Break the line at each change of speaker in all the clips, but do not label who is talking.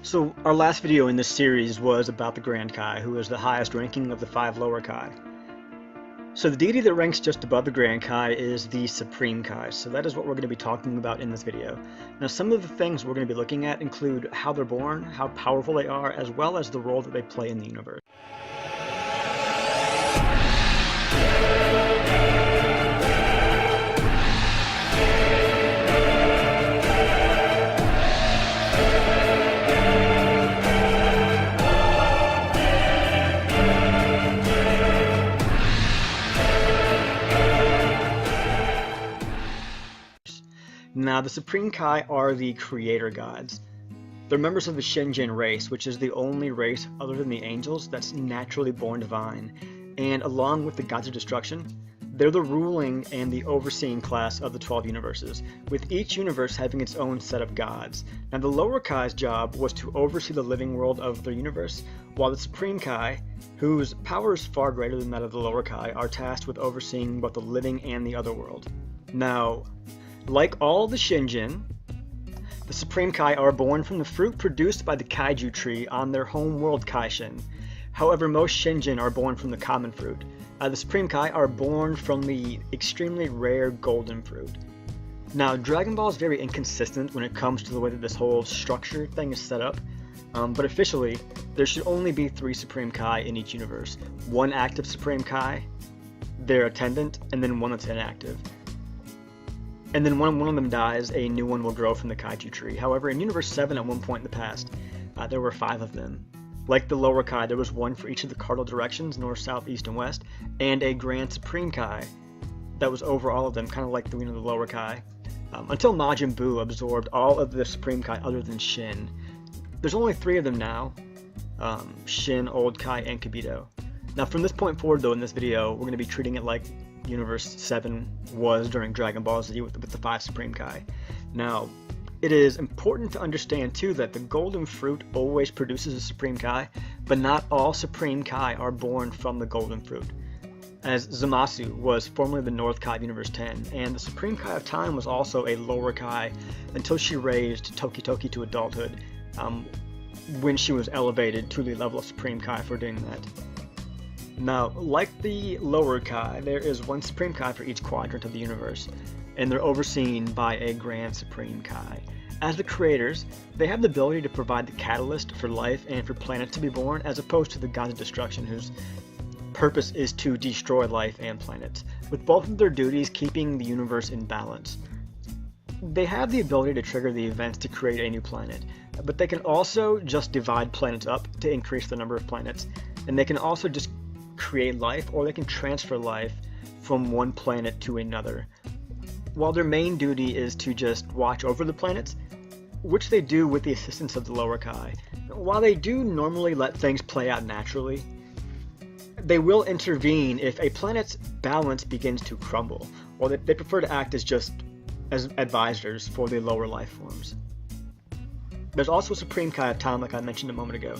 So our last video in this series was about the Grand Kai, who is the highest ranking of the 5 lower Kai. So the deity that ranks just above the Grand Kai is the Supreme Kai, so that is what we're going to be talking about in this video. Now some of the things we're going to be looking at include how they're born, how powerful they are, as well as the role that they play in the universe. Now, the Supreme Kai are the creator gods. They're members of the Shinjin race, which is the only race other than the angels that's naturally born divine. And along with the gods of destruction, they're the ruling and the overseeing class of the 12 universes, with each universe having its own set of gods. Now, the lower Kai's job was to oversee the living world of their universe, while the Supreme Kai, whose power is far greater than that of the lower Kai, are tasked with overseeing both the living and the other world. Now, like all the Shinjin, the Supreme Kai are born from the fruit produced by the Kaiju tree on their home world Kaishin. However, most Shinjin are born from the common fruit. The Supreme Kai are born from the extremely rare golden fruit. Now, Dragon Ball is very inconsistent when it comes to the way that this whole structure thing is set up, but officially, there should only be 3 Supreme Kai in each universe. 1 active Supreme Kai, their attendant, and then 1 that's inactive. And then when one of them dies, a new one will grow from the Kaiju tree. However, in Universe 7 at one point in the past, there were 5 of them. Like the lower Kai, there was 1 for each of the cardinal directions, north, south, east, and west, and a Grand Supreme Kai that was over all of them, kind of like the lower Kai, until Majin Buu absorbed all of the Supreme Kai other than Shin. There's only 3 of them now, Shin, Old Kai, and Kibito. Now from this point forward though, in this video, we're going to be treating it like Universe 7 was during Dragon Ball Z with the 5 Supreme Kai. Now, it is important to understand too that the golden fruit always produces a Supreme Kai, but not all Supreme Kai are born from the golden fruit. As Zamasu was formerly the North Kai of Universe 10, and the Supreme Kai of Time was also a lower Kai until she raised Toki Toki to adulthood, when she was elevated to the level of Supreme Kai for doing that. Now, like the lower Kai, there is 1 Supreme Kai for each quadrant of the universe, and they're overseen by a Grand Supreme Kai. As the creators, they have the ability to provide the catalyst for life and for planets to be born, as opposed to the gods of destruction, whose purpose is to destroy life and planets, with both of their duties keeping the universe in balance. They have the ability to trigger the events to create a new planet, but they can also just divide planets up to increase the number of planets, and they can also just create life, or they can transfer life from one planet to another. While their main duty is to just watch over the planets, which they do with the assistance of the lower Kai. While they do normally let things play out naturally, they will intervene if a planet's balance begins to crumble, or they prefer to act as advisors for the lower life forms. There's also a Supreme Kai of Time, like I mentioned a moment ago,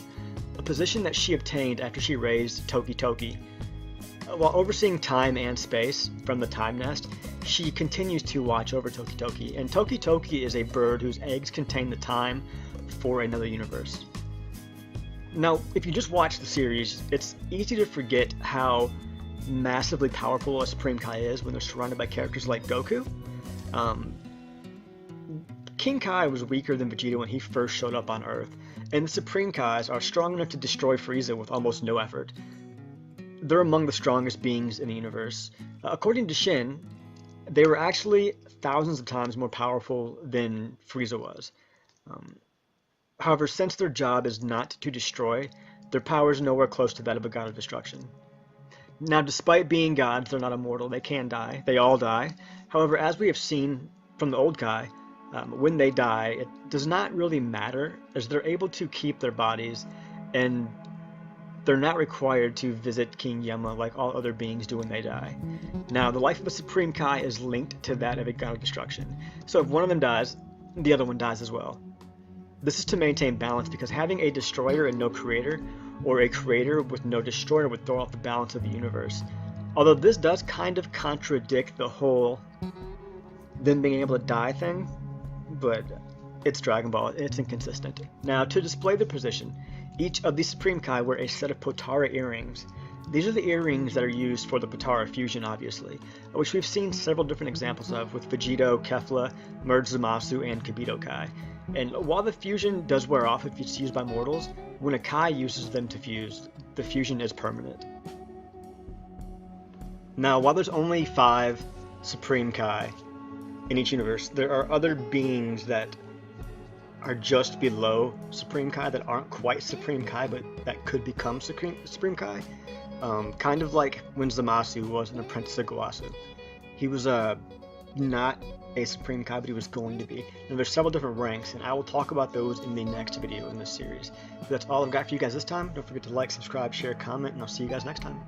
a position that she obtained after she raised Toki Toki. While overseeing time and space from the Time Nest, she continues to watch over Toki Toki, and Toki Toki is a bird whose eggs contain the time for another universe. Now, if you just watch the series, it's easy to forget how massively powerful a Supreme Kai is when they're surrounded by characters like Goku. King Kai was weaker than Vegeta when he first showed up on Earth, and the Supreme Kais are strong enough to destroy Frieza with almost no effort. They're among the strongest beings in the universe. According to Shin, they were actually thousands of times more powerful than Frieza was. However, since their job is not to destroy, their power is nowhere close to that of a god of destruction. Now, despite being gods, they're not immortal. They can die. They all die. However, as we have seen from the old Kai, when they die, it does not really matter, as they're able to keep their bodies, and they're not required to visit King Yama like all other beings do when they die. Now, the life of a Supreme Kai is linked to that of a god of destruction, so if one of them dies, the other one dies as well. This is to maintain balance, because having a destroyer and no creator, or a creator with no destroyer, would throw off the balance of the universe. Although this does kind of contradict the whole them being able to die thing, but It's Dragon Ball, it's inconsistent. Now, to display the position, each of the Supreme Kai wear a set of Potara earrings. These are the earrings that are used for the Potara fusion, obviously, which we've seen several different examples of with Vegito, Kefla, Merge Zamasu, and Kibito Kai. And while the fusion does wear off if it's used by mortals, when a Kai uses them to fuse, the fusion is permanent. Now, while there's only 5 Supreme Kai in each universe, there are other beings that are just below Supreme Kai that aren't quite Supreme Kai, but that could become Supreme Kai. Kind of like when Zamasu was an apprentice of Gowasu. He was not a Supreme Kai, but he was going to be. And there's several different ranks, and I will talk about those in the next video in this series. But that's all I've got for you guys this time. Don't forget to like, subscribe, share, comment, and I'll see you guys next time.